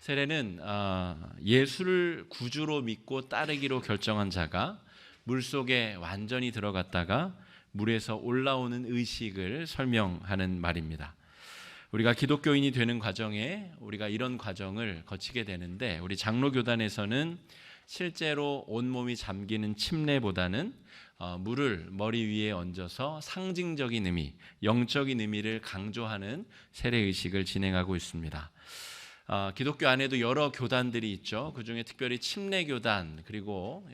세례는 예수를 구주로 믿고 따르기로 결정한 자가 물속에 완전히 들어갔다가 물에서 올라오는 의식을 설명하는 말입니다. 우리가 기독교인이 되는 과정에 우리가 이런 과정을 거치게 되는데, 우리 장로교단에서는 실제로 온몸이 잠기는 침례보다는 물을 머리 위에 얹어서 상징적인 의미, 영적인 의미를 강조하는 세례의식을 진행하고 있습니다. 기독교 안에도 여러 교단들이 있죠. 그중에 특별히 침례교단, 그리고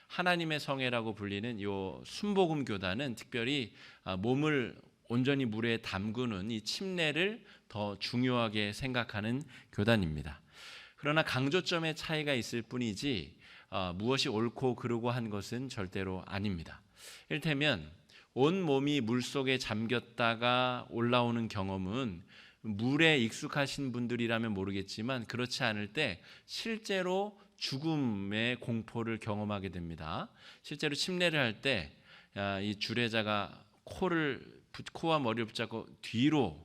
하나님의 성회라고 불리는 요 순복음 교단은 특별히 몸을 온전히 물에 담그는 이 침례를 더 중요하게 생각하는 교단입니다. 그러나 강조점의 차이가 있을 뿐이지 무엇이 옳고 그르고 한 것은 절대로 아닙니다. 이를테면 온 몸이 물속에 잠겼다가 올라오는 경험은 물에 익숙하신 분들이라면 모르겠지만 그렇지 않을 때 실제로 죽음의 공포를 경험하게 됩니다. 실제로 침례를 할 때 이 주례자가 코와 머리를 붙잡고 뒤로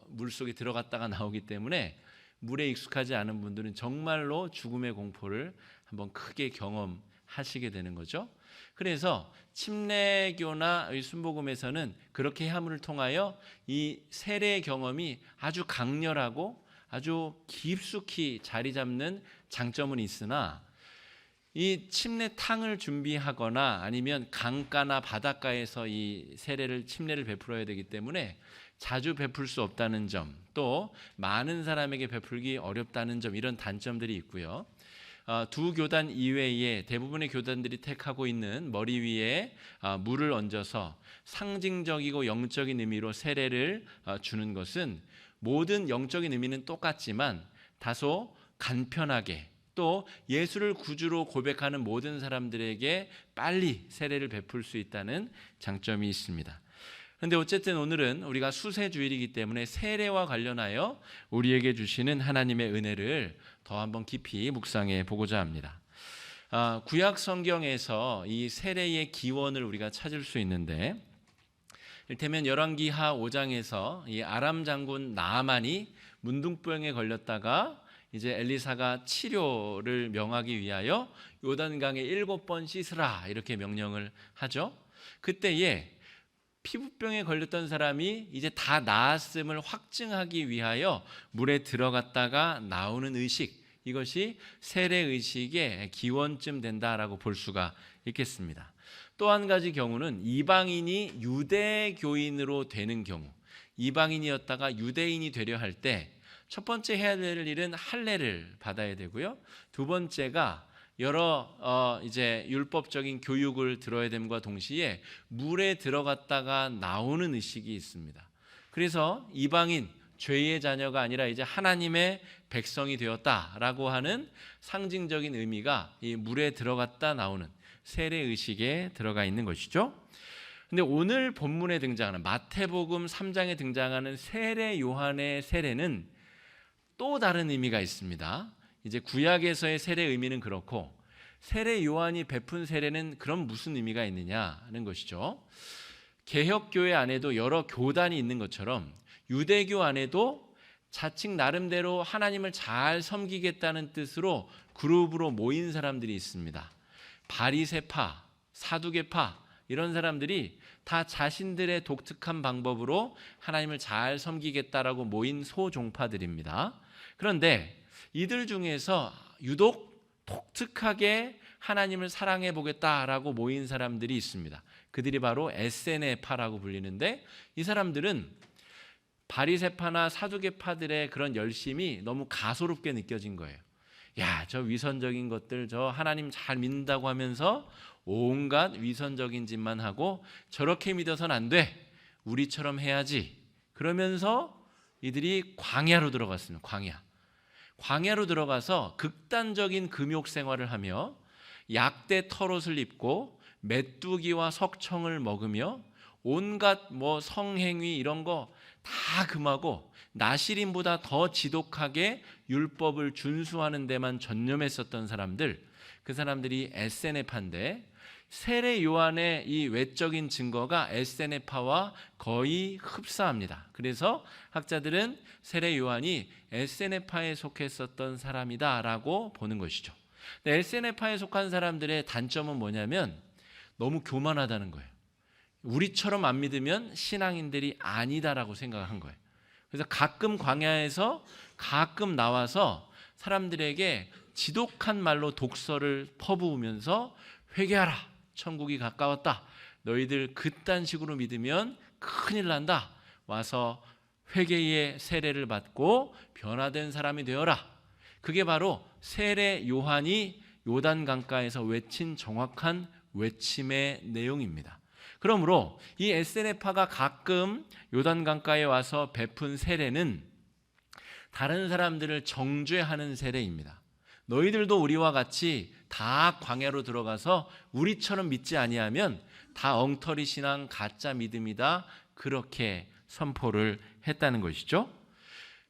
물속에 들어갔다가 나오기 때문에 물에 익숙하지 않은 분들은 정말로 죽음의 공포를 한번 크게 경험하시게 되는 거죠. 그래서 침례교나 순복음에서는 그렇게 함을 통하여 이 세례 경험이 아주 강렬하고 아주 깊숙이 자리 잡는 장점은 있으나, 이 침례탕을 준비하거나 아니면 강가나 바닷가에서 이 침례를 베풀어야 되기 때문에 자주 베풀 수 없다는 점, 또 많은 사람에게 베풀기 어렵다는 점, 이런 단점들이 있고요. 두 교단 이외에 대부분의 교단들이 택하고 있는 머리 위에 물을 얹어서 상징적이고 영적인 의미로 세례를 주는 것은 모든 영적인 의미는 똑같지만 다소 간편하게, 또 예수를 구주로 고백하는 모든 사람들에게 빨리 세례를 베풀 수 있다는 장점이 있습니다. 그런데 어쨌든 오늘은 우리가 수세주일이기 때문에 세례와 관련하여 우리에게 주시는 하나님의 은혜를 더 한번 깊이 묵상해 보고자 합니다. 구약 성경에서 이 세례의 기원을 우리가 찾을 수 있는데, 이를테면 열왕기하 5장에서 이 아람 장군 나아만이 문둥병에 걸렸다가 이제 엘리사가 치료를 명하기 위하여 요단강에 7번 씻으라 이렇게 명령을 하죠. 그때에 피부병에 걸렸던 사람이 이제 다 나았음을 확증하기 위하여 물에 들어갔다가 나오는 의식, 이것이 세례의식의 기원쯤 된다라고 볼 수가 있겠습니다. 또 한 가지 경우는 이방인이 유대교인으로 되는 경우, 이방인이었다가 유대인이 되려 할 때 첫 번째 해야 될 일은 할례를 받아야 되고요. 두 번째가 여러 이제 율법적인 교육을 들어야 됨과 동시에 물에 들어갔다가 나오는 의식이 있습니다. 그래서 이방인, 죄의 자녀가 아니라 이제 하나님의 백성이 되었다라고 하는 상징적인 의미가 이 물에 들어갔다 나오는 세례 의식에 들어가 있는 것이죠. 근데 오늘 본문에 등장하는 마태복음 3장에 등장하는 세례 요한의 세례는 또 다른 의미가 있습니다. 이제 구약에서의 세례 의미는 그렇고, 세례 요한이 베푼 세례는 그럼 무슨 의미가 있느냐는 것이죠. 개혁교회 안에도 여러 교단이 있는 것처럼 유대교 안에도 자칭 나름대로 하나님을 잘 섬기겠다는 뜻으로 그룹으로 모인 사람들이 있습니다. 바리새파, 사두개파, 이런 사람들이 다 자신들의 독특한 방법으로 하나님을 잘 섬기겠다라고 모인 소종파들입니다. 그런데 이들 중에서 유독 독특하게 하나님을 사랑해 보겠다라고 모인 사람들이 있습니다. 그들이 바로 에세네파라고 불리는데, 이 사람들은 바리새파나 사두개파들의 그런 열심이 너무 가소롭게 느껴진 거예요. 야, 저 위선적인 것들, 저 하나님 잘 믿는다고 하면서 온갖 위선적인 짓만 하고 저렇게 믿어서는 안 돼, 우리처럼 해야지. 그러면서 이들이 광야로 들어갔습니다. 광야로 들어가서 극단적인 금욕 생활을 하며 약대 털옷을 입고 메뚜기와 석청을 먹으며 온갖 성행위 이런 거 다 금하고 나시린보다 더 지독하게 율법을 준수하는 데만 전념했었던 사람들, 그 사람들이 에세네파인데, 세례 요한의 이 외적인 증거가 에세네파와 거의 흡사합니다. 그래서 학자들은 세례 요한이 에세네파에 속했었던 사람이다라고 보는 것이죠. 에세네파에 속한 사람들의 단점은 뭐냐면 너무 교만하다는 거예요. 우리처럼 안 믿으면 신앙인들이 아니다라고 생각한 거예요. 그래서 가끔 광야에서 가끔 나와서 사람들에게 지독한 말로 독설을 퍼부으면서 회개하라, 천국이 가까웠다, 너희들 그딴 식으로 믿으면 큰일 난다, 와서 회개의 세례를 받고 변화된 사람이 되어라. 그게 바로 세례 요한이 요단 강가에서 외친 정확한 외침의 내용입니다. 그러므로 이 에세네파가 가끔 요단 강가에 와서 베푼 세례는 다른 사람들을 정죄하는 세례입니다. 너희들도 우리와 같이 다 광야로 들어가서 우리처럼 믿지 아니하면 다 엉터리 신앙, 가짜 믿음이다, 그렇게 선포를 했다는 것이죠.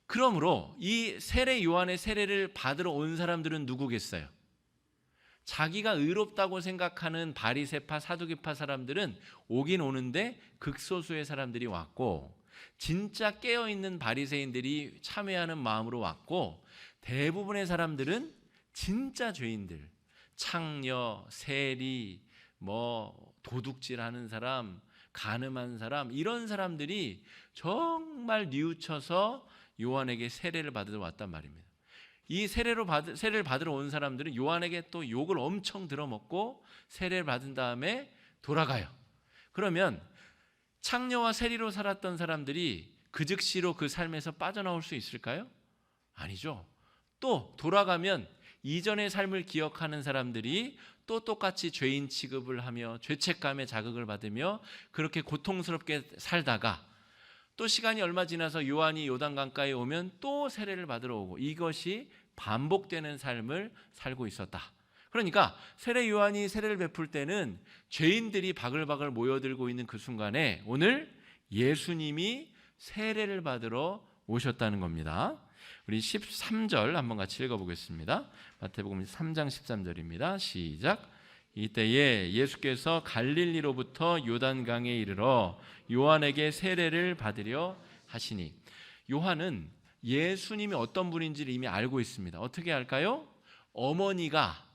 그러므로 이 세례 요한의 세례를 받으러 온 사람들은 누구겠어요? 자기가 의롭다고 생각하는 바리새파, 사두개파 사람들은 오긴 오는데 극소수의 사람들이 왔고, 진짜 깨어있는 바리새인들이 참여하는 마음으로 왔고, 대부분의 사람들은 진짜 죄인들, 창녀, 세리, 도둑질하는 사람, 간음한 사람, 이런 사람들이 정말 뉘우쳐서 요한에게 세례를 받으러 왔단 말입니다. 이 세례를 받으러 온 사람들은 요한에게 또 욕을 엄청 들어먹고 세례를 받은 다음에 돌아가요. 그러면 창녀와 세리로 살았던 사람들이 그 즉시로 그 삶에서 빠져나올 수 있을까요? 아니죠. 또 돌아가면 이전의 삶을 기억하는 사람들이 또 똑같이 죄인 취급을 하며 죄책감에 자극을 받으며 그렇게 고통스럽게 살다가 또 시간이 얼마 지나서 요한이 요단강가에 오면 또 세례를 받으러 오고, 이것이 반복되는 삶을 살고 있었다. 그러니까 세례 요한이 세례를 베풀 때는 죄인들이 바글바글 모여들고 있는 그 순간에 오늘 예수님이 세례를 받으러 오셨다는 겁니다. 우리 13절 한번 같이 읽어보겠습니다. 마태복음 3장 13절입니다. 시작. 이때에 예수께서 갈릴리로부터 요단강에 이르러 요한에게 세례를 받으려 하시니, 요한은 예수님이 어떤 분인지를 이미 알고 있습니다. 어떻게 알까요? 어머니가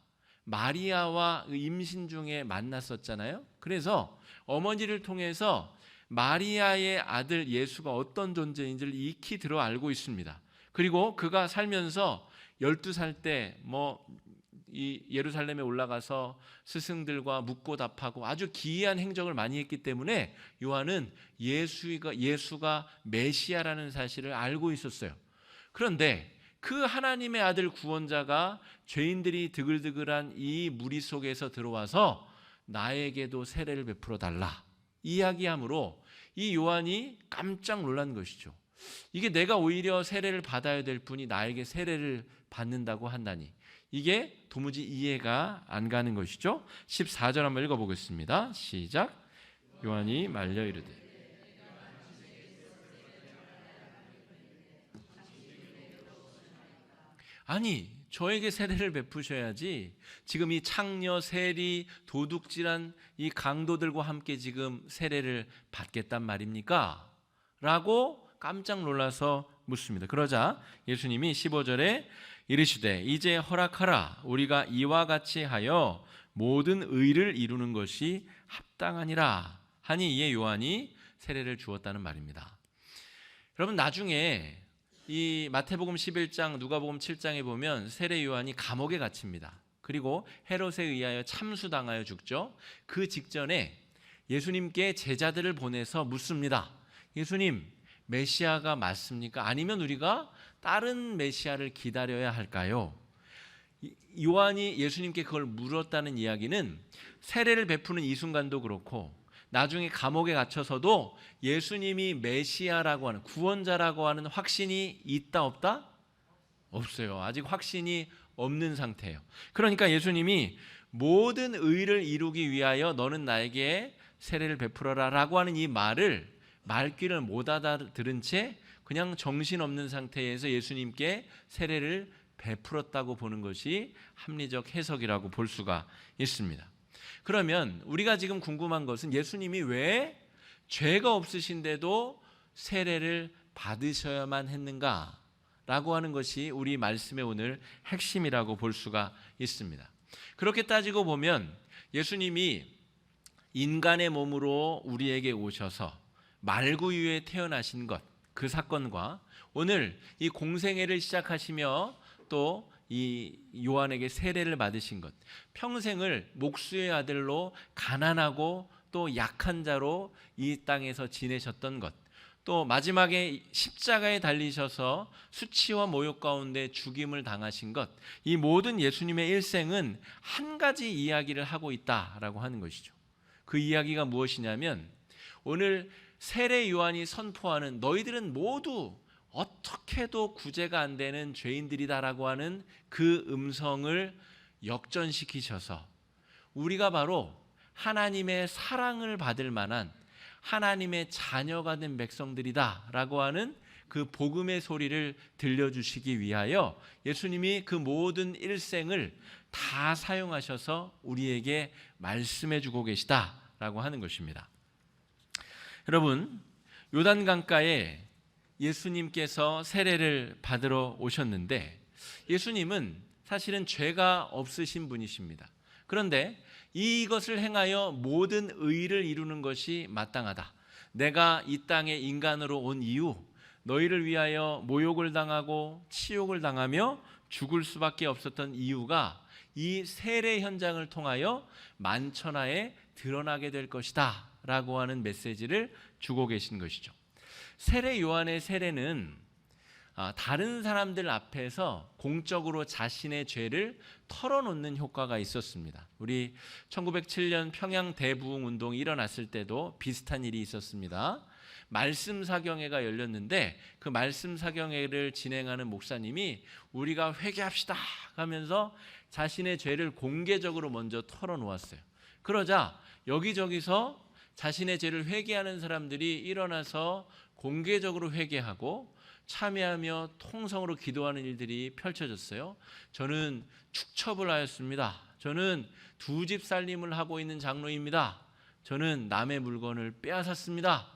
마리아와 임신 중에 만났었잖아요. 그래서 어머니를 통해서 마리아의 아들 예수가 어떤 존재인지를 익히 들어 알고 있습니다. 그리고 그가 살면서 12살 때 이 예루살렘에 올라가서 스승들과 묻고 답하고 아주 기이한 행적을 많이 했기 때문에 요한은 예수가 메시아라는 사실을 알고 있었어요. 그런데 그 하나님의 아들 구원자가 죄인들이 드글드글한 이 무리 속에서 들어와서 나에게도 세례를 베풀어 달라 이야기하므로 이 요한이 깜짝 놀란 것이죠. 이게 내가 오히려 세례를 받아야 될 분이 나에게 세례를 받는다고 한다니, 이게 도무지 이해가 안 가는 것이죠. 14절 한번 읽어보겠습니다. 시작. 요한이 말려 이르되, 아니 저에게 세례를 베푸셔야지 지금 이 창녀, 세리, 도둑질한 이 강도들과 함께 지금 세례를 받겠단 말입니까? 라고 깜짝 놀라서 묻습니다. 그러자 예수님이 15절에 이르시되 이제 허락하라. 우리가 이와 같이 하여 모든 의를 이루는 것이 합당하니라 하니, 이에 요한이 세례를 주었다는 말입니다. 여러분, 나중에 이 마태복음 11장, 누가복음 7장에 보면 세례 요한이 감옥에 갇힙니다. 그리고 헤롯에 의하여 참수당하여 죽죠. 그 직전에 예수님께 제자들을 보내서 묻습니다. 예수님, 메시아가 맞습니까? 아니면 우리가 다른 메시아를 기다려야 할까요? 요한이 예수님께 그걸 물었다는 이야기는 세례를 베푸는 이 순간도 그렇고 나중에 감옥에 갇혀서도 예수님이 메시아라고 하는, 구원자라고 하는 확신이 있다 없다? 없어요. 아직 확신이 없는 상태예요. 그러니까 예수님이 모든 의를 이루기 위하여 너는 나에게 세례를 베풀어라 라고 하는 이 말을 말귀를 못 알아들은 채 그냥 정신없는 상태에서 예수님께 세례를 베풀었다고 보는 것이 합리적 해석이라고 볼 수가 있습니다. 그러면 우리가 지금 궁금한 것은 예수님이 왜 죄가 없으신데도 세례를 받으셔야만 했는가? 라고 하는 것이 우리 말씀의 오늘 핵심이라고 볼 수가 있습니다. 그렇게 따지고 보면 예수님이 인간의 몸으로 우리에게 오셔서 말구유에 태어나신 것, 그 사건과 오늘 이 공생애를 시작하시며 또 이 요한에게 세례를 받으신 것, 평생을 목수의 아들로 가난하고 또 약한 자로 이 땅에서 지내셨던 것, 또 마지막에 십자가에 달리셔서 수치와 모욕 가운데 죽임을 당하신 것, 이 모든 예수님의 일생은 한 가지 이야기를 하고 있다라고 하는 것이죠. 그 이야기가 무엇이냐면 오늘 세례 요한이 선포하는 너희들은 모두 어떻게도 구제가 안 되는 죄인들이다라고 하는 그 음성을 역전시키셔서 우리가 바로 하나님의 사랑을 받을 만한 하나님의 자녀가 된 백성들이다라고 하는 그 복음의 소리를 들려주시기 위하여 예수님이 그 모든 일생을 다 사용하셔서 우리에게 말씀해 주고 계시다라고 하는 것입니다. 여러분, 요단강가에 예수님께서 세례를 받으러 오셨는데 예수님은 사실은 죄가 없으신 분이십니다. 그런데 이것을 행하여 모든 의를 이루는 것이 마땅하다. 내가 이 땅에 인간으로 온 이유, 너희를 위하여 모욕을 당하고 치욕을 당하며 죽을 수밖에 없었던 이유가 이 세례 현장을 통하여 만천하에 드러나게 될 것이다 라고 하는 메시지를 주고 계신 것이죠. 세례 요한의 세례는 다른 사람들 앞에서 공적으로 자신의 죄를 털어놓는 효과가 있었습니다. 우리 1907년 평양 대부흥 운동이 일어났을 때도 비슷한 일이 있었습니다. 말씀 사경회가 열렸는데 그 말씀 사경회를 진행하는 목사님이 우리가 회개합시다 하면서 자신의 죄를 공개적으로 먼저 털어놓았어요. 그러자 여기저기서 자신의 죄를 회개하는 사람들이 일어나서 공개적으로 회개하고 참여하며 통성으로 기도하는 일들이 펼쳐졌어요. 저는 축첩을 하였습니다. 저는 두 집 살림을 하고 있는 장로입니다. 저는 남의 물건을 빼앗았습니다.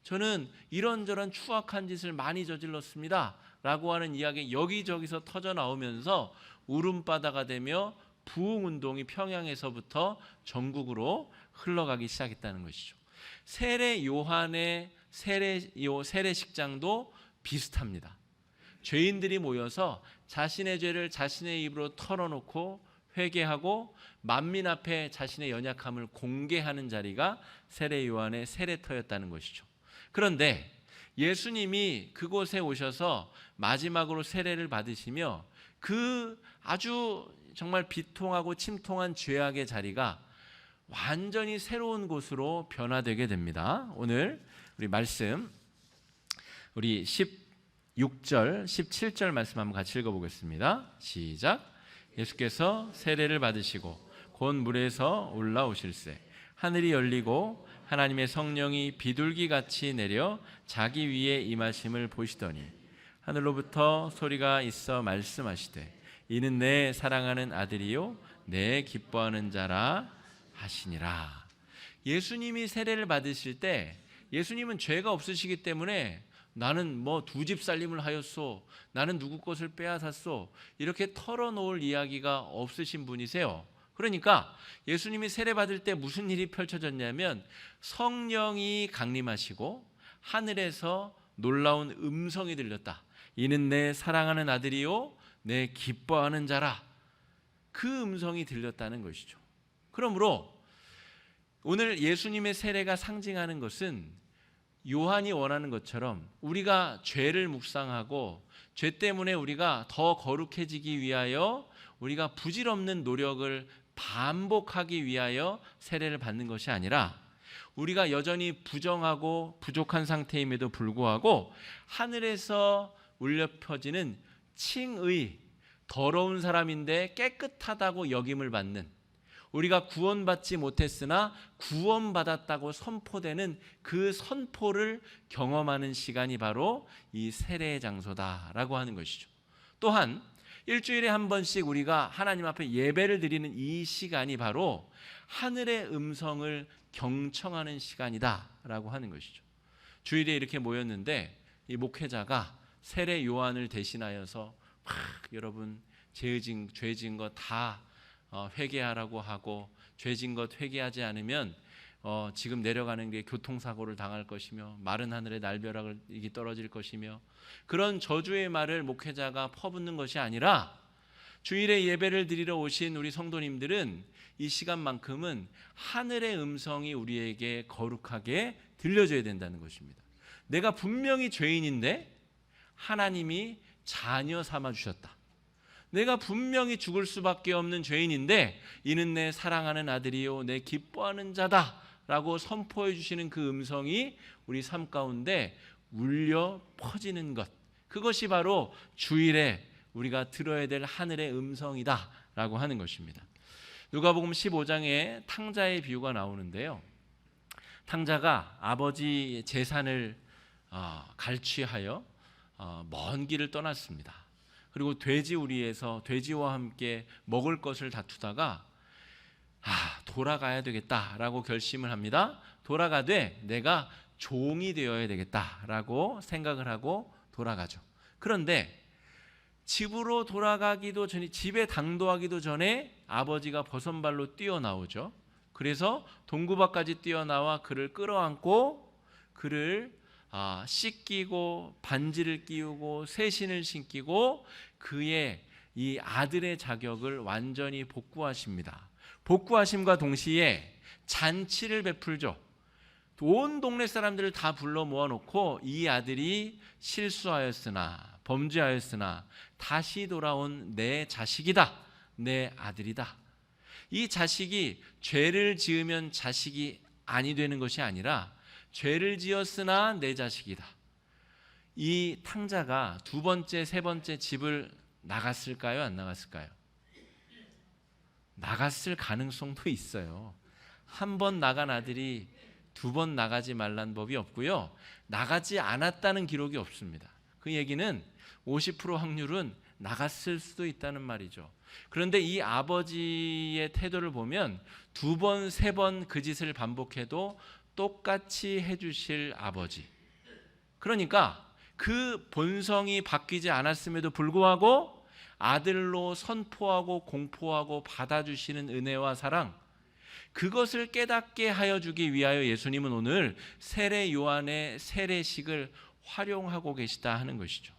저는 이런저런 추악한 짓을 많이 저질렀습니다. 라고 하는 이야기 여기저기서 터져 나오면서 울음바다가 되며 부흥운동이 평양에서부터 전국으로 흘러가기 시작했다는 것이죠. 세례 요한의 세례식장도 비슷합니다. 죄인들이 모여서 자신의 죄를 자신의 입으로 털어놓고 회개하고 만민 앞에 자신의 연약함을 공개하는 자리가 세례 요한의 세례터였다는 것이죠. 그런데 예수님이 그곳에 오셔서 마지막으로 세례를 받으시며 그 아주 정말 비통하고 침통한 죄악의 자리가 완전히 새로운 곳으로 변화되게 됩니다. 오늘 우리 말씀 우리 16절, 17절 말씀 한번 같이 읽어보겠습니다. 시작. 예수께서 세례를 받으시고 곧 물에서 올라오실새 하늘이 열리고 하나님의 성령이 비둘기같이 내려 자기 위에 임하심을 보시더니 하늘로부터 소리가 있어 말씀하시되 이는 내 사랑하는 아들이요 내 기뻐하는 자라 하시니라. 예수님이 세례를 받으실 때 예수님은 죄가 없으시기 때문에 나는 뭐 두 집 살림을 하였소, 나는 누구 것을 빼앗았소 이렇게 털어놓을 이야기가 없으신 분이세요. 그러니까 예수님이 세례 받을 때 무슨 일이 펼쳐졌냐면 성령이 강림하시고 하늘에서 놀라운 음성이 들렸다. 이는 내 사랑하는 아들이요 내 기뻐하는 자라. 그 음성이 들렸다는 것이죠. 그러므로 오늘 예수님의 세례가 상징하는 것은 요한이 원하는 것처럼 우리가 죄를 묵상하고 죄 때문에 우리가 더 거룩해지기 위하여 우리가 부질없는 노력을 반복하기 위하여 세례를 받는 것이 아니라 우리가 여전히 부정하고 부족한 상태임에도 불구하고 하늘에서 울려 퍼지는 칭의, 더러운 사람인데 깨끗하다고 여김을 받는, 우리가 구원받지 못했으나 구원받았다고 선포되는 그 선포를 경험하는 시간이 바로 이 세례의 장소다라고 하는 것이죠. 또한 일주일에 한 번씩 우리가 하나님 앞에 예배를 드리는 이 시간이 바로 하늘의 음성을 경청하는 시간이다라고 하는 것이죠. 주일에 이렇게 모였는데 이 목회자가 세례 요한을 대신하여서 막 여러분 죄진 것 다 회개하라고 하고, 죄진 것 회개하지 않으면 지금 내려가는 게 교통사고를 당할 것이며 마른 하늘에 날벼락이 떨어질 것이며, 그런 저주의 말을 목회자가 퍼붓는 것이 아니라 주일에 예배를 드리러 오신 우리 성도님들은 이 시간만큼은 하늘의 음성이 우리에게 거룩하게 들려줘야 된다는 것입니다. 내가 분명히 죄인인데 하나님이 자녀 삼아 주셨다. 내가 분명히 죽을 수밖에 없는 죄인인데 이는 내 사랑하는 아들이요 내 기뻐하는 자다 라고 선포해 주시는 그 음성이 우리 삶 가운데 울려 퍼지는 것, 그것이 바로 주일에 우리가 들어야 될 하늘의 음성이다 라고 하는 것입니다. 누가복음 15장에 탕자의 비유가 나오는데요, 탕자가 아버지 재산을 갈취하여 먼 길을 떠났습니다. 그리고 돼지우리에서 돼지와 함께 먹을 것을 다투다가 돌아가야 되겠다라고 결심을 합니다. 돌아가되 내가 종이 되어야 되겠다라고 생각을 하고 돌아가죠. 그런데 집으로 돌아가기도 전에, 집에 당도하기도 전에 아버지가 버선발로 뛰어나오죠. 그래서 동구밖까지 뛰어나와 그를 끌어안고 그를 씻기고 반지를 끼우고 새신을 신기고 그의 이 아들의 자격을 완전히 복구하십니다. 복구하심과 동시에 잔치를 베풀죠. 온 동네 사람들을 다 불러 모아놓고 이 아들이 실수하였으나 범죄하였으나 다시 돌아온 내 자식이다, 내 아들이다. 이 자식이 죄를 지으면 자식이 아니 되는 것이 아니라 죄를 지었으나 내 자식이다. 이 탕자가 두 번째, 세 번째 집을 나갔을까요? 안 나갔을까요? 나갔을 가능성도 있어요. 한 번 나간 아들이 두 번 나가지 말란 법이 없고요, 나가지 않았다는 기록이 없습니다. 그 얘기는 50% 확률은 나갔을 수도 있다는 말이죠. 그런데 이 아버지의 태도를 보면 두 번, 세 번 그 짓을 반복해도 똑같이 해주실 아버지. 그러니까 그 본성이 바뀌지 않았음에도 불구하고 아들로 선포하고 공포하고 받아주시는 은혜와 사랑, 그것을 깨닫게 하여 주기 위하여 예수님은 오늘 세례 요한의 세례식을 활용하고 계시다 하는 것이죠.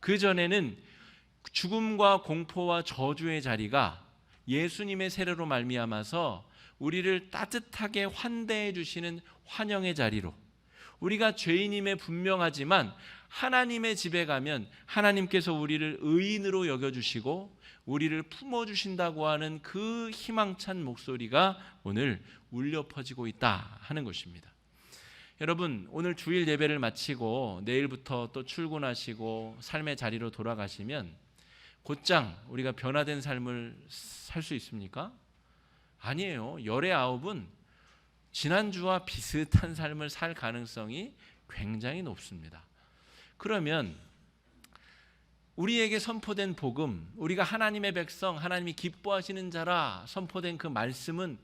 그전에는 죽음과 공포와 저주의 자리가 예수님의 세례로 말미암아서 우리를 따뜻하게 환대해 주시는 환영의 자리로, 우리가 죄인임에 분명하지만 하나님의 집에 가면 하나님께서 우리를 의인으로 여겨주시고 우리를 품어주신다고 하는 그 희망찬 목소리가 오늘 울려 퍼지고 있다 하는 것입니다. 여러분, 오늘 주일 예배를 마치고 내일부터 또 출근하시고 삶의 자리로 돌아가시면 곧장 우리가 변화된 삶을 살 수 있습니까? 아니에요. 열의 아홉은 지난주와 비슷한 삶을 살 가능성이 굉장히 높습니다. 그러면 우리에게 선포된 복음, 우리가 하나님의 백성, 하나님이 기뻐하시는 자라 선포된 그 말씀은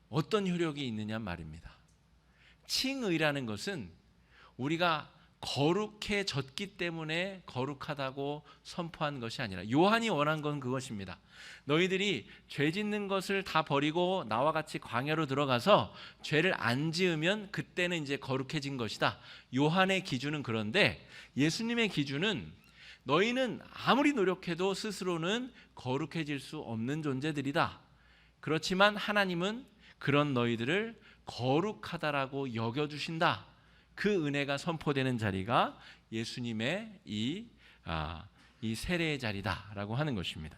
어떤 효력이 있느냐 말입니다. 칭의라는 것은 우리가 거룩해졌기 때문에 거룩하다고 선포한 것이 아니라, 요한이 원한 건 그것입니다. 너희들이 죄 짓는 것을 다 버리고 나와 같이 광야로 들어가서 죄를 안 지으면 그때는 이제 거룩해진 것이다. 요한의 기준은 그런데 예수님의 기준은 너희는 아무리 노력해도 스스로는 거룩해질 수 없는 존재들이다. 그렇지만 하나님은 그런 너희들을 거룩하다라고 여겨주신다. 그 은혜가 선포되는 자리가 예수님의 이 세례의 자리다라고 하는 것입니다.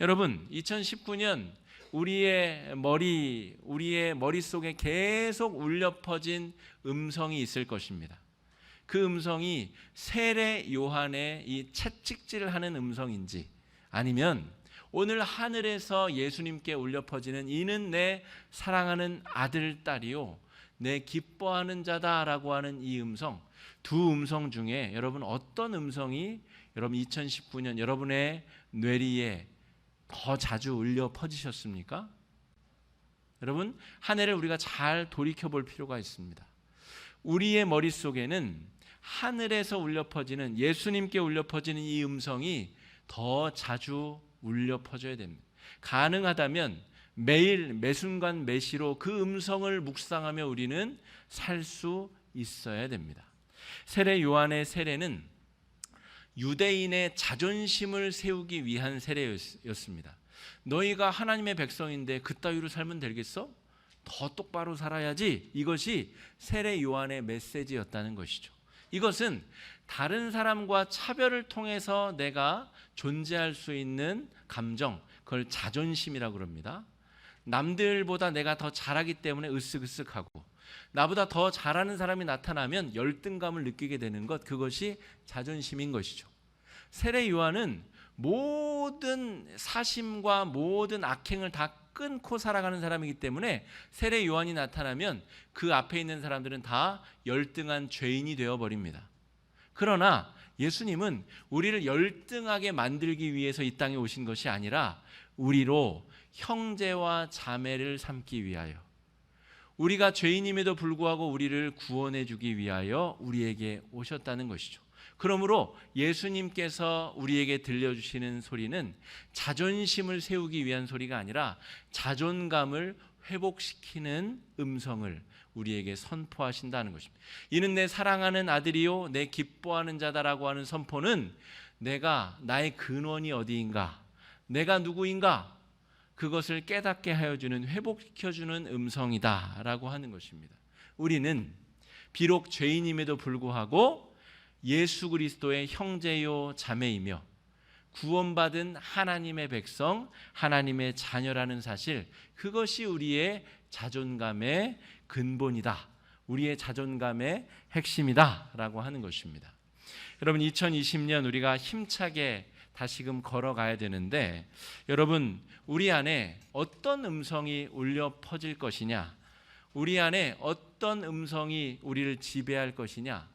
여러분, 2019년 우리의 머릿속에 계속 울려 퍼진 음성이 있을 것입니다. 그 음성이 세례 요한의 이 채찍질하는 음성인지, 아니면 오늘 하늘에서 예수님께 울려 퍼지는 이는 내 사랑하는 아들 딸이요 내 기뻐하는 자다라고 하는 이 음성, 두 음성 중에 여러분 어떤 음성이 여러분 2019년 여러분의 뇌리에 더 자주 울려 퍼지셨습니까? 여러분, 한 해를 우리가 잘 돌이켜볼 필요가 있습니다. 우리의 머릿속에는 하늘에서 울려 퍼지는, 예수님께 울려 퍼지는 이 음성이 더 자주 울려 퍼져야 됩니다. 가능하다면 매일 매순간 매시로 그 음성을 묵상하며 우리는 살 수 있어야 됩니다. 세례 요한의 세례는 유대인의 자존심을 세우기 위한 세례였습니다. 너희가 하나님의 백성인데 그따위로 살면 되겠어? 더 똑바로 살아야지. 이것이 세례 요한의 메시지였다는 것이죠. 이것은 다른 사람과 차별을 통해서 내가 존재할 수 있는 감정, 그걸 자존심이라고 그럽니다. 남들보다 내가 더 잘하기 때문에 으쓱으쓱하고 나보다 더 잘하는 사람이 나타나면 열등감을 느끼게 되는 것, 그것이 자존심인 것이죠. 세례 요한은 모든 사심과 모든 악행을 다 끊고 살아가는 사람이기 때문에 세례 요한이 나타나면 그 앞에 있는 사람들은 다 열등한 죄인이 되어버립니다. 그러나 예수님은 우리를 열등하게 만들기 위해서 이 땅에 오신 것이 아니라 우리로 형제와 자매를 삼기 위하여, 우리가 죄인임에도 불구하고 우리를 구원해 주기 위하여 우리에게 오셨다는 것이죠. 그러므로 예수님께서 우리에게 들려주시는 소리는 자존심을 세우기 위한 소리가 아니라 자존감을 회복시키는 음성을 우리에게 선포하신다는 것입니다. 이는 내 사랑하는 아들이요 내 기뻐하는 자다라고 하는 선포는 내가 나의 근원이 어디인가, 내가 누구인가, 그것을 깨닫게 하여 주는, 회복시켜 주는 음성이다라고 하는 것입니다. 우리는 비록 죄인임에도 불구하고 예수 그리스도의 형제요 자매이며 구원받은 하나님의 백성, 하나님의 자녀라는 사실, 그것이 우리의 자존감의 근본이다, 우리의 자존감의 핵심이다 라고 하는 것입니다. 여러분, 2020년 우리가 힘차게 다시금 걸어가야 되는데, 여러분, 우리 안에 어떤 음성이 울려 퍼질 것이냐, 우리 안에 어떤 음성이 우리를 지배할 것이냐.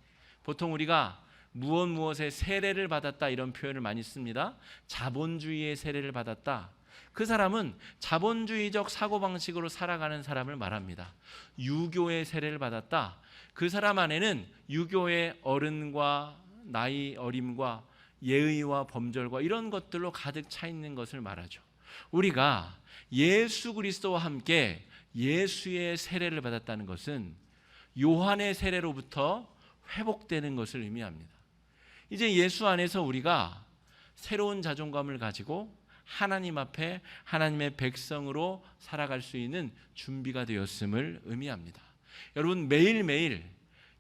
보통 우리가 무엇에 세례를 받았다 이런 표현을 많이 씁니다. 자본주의의 세례를 받았다. 그 사람은 자본주의적 사고방식으로 살아가는 사람을 말합니다. 유교의 세례를 받았다. 그 사람 안에는 유교의 어른과 나이 어림과 예의와 범절과 이런 것들로 가득 차 있는 것을 말하죠. 우리가 예수 그리스도와 함께 예수의 세례를 받았다는 것은 요한의 세례로부터 회복되는 것을 의미합니다. 이제 예수 안에서 우리가 새로운 자존감을 가지고 하나님 앞에 하나님의 백성으로 살아갈 수 있는 준비가 되었음을 의미합니다. 여러분, 매일매일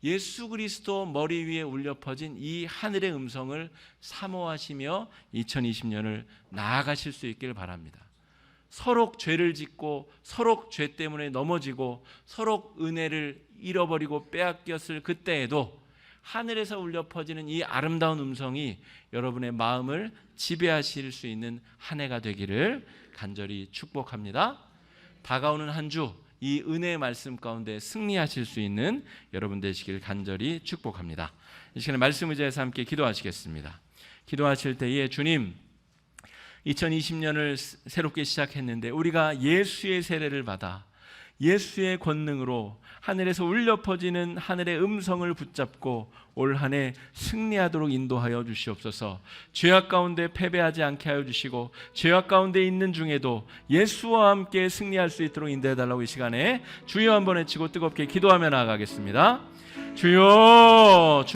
예수 그리스도 머리 위에 울려 퍼진 이 하늘의 음성을 사모하시며 2020년을 나아가실 수 있기를 바랍니다. 서로 죄를 짓고 서로 죄 때문에 넘어지고 서로 은혜를 잃어버리고 빼앗겼을 그때에도 하늘에서 울려 퍼지는 이 아름다운 음성이 여러분의 마음을 지배하실 수 있는 한 해가 되기를 간절히 축복합니다. 다가오는 한 주 이 은혜의 말씀 가운데 승리하실 수 있는 여러분 되시기를 간절히 축복합니다. 이 시간에 말씀 의지해서 함께 기도하시겠습니다. 기도하실 때에 주님, 2020년을 새롭게 시작했는데 우리가 예수의 세례를 받아 예수의 권능으로 하늘에서 울려 퍼지는 하늘의 음성을 붙잡고 올 한 해 승리하도록 인도하여 주시옵소서. 죄악 가운데 패배하지 않게 하여 주시고 죄악 가운데 있는 중에도 예수와 함께 승리할 수 있도록 인도해 달라고 이 시간에 주여 한번 외치고 뜨겁게 기도하며 나아가겠습니다. 주여.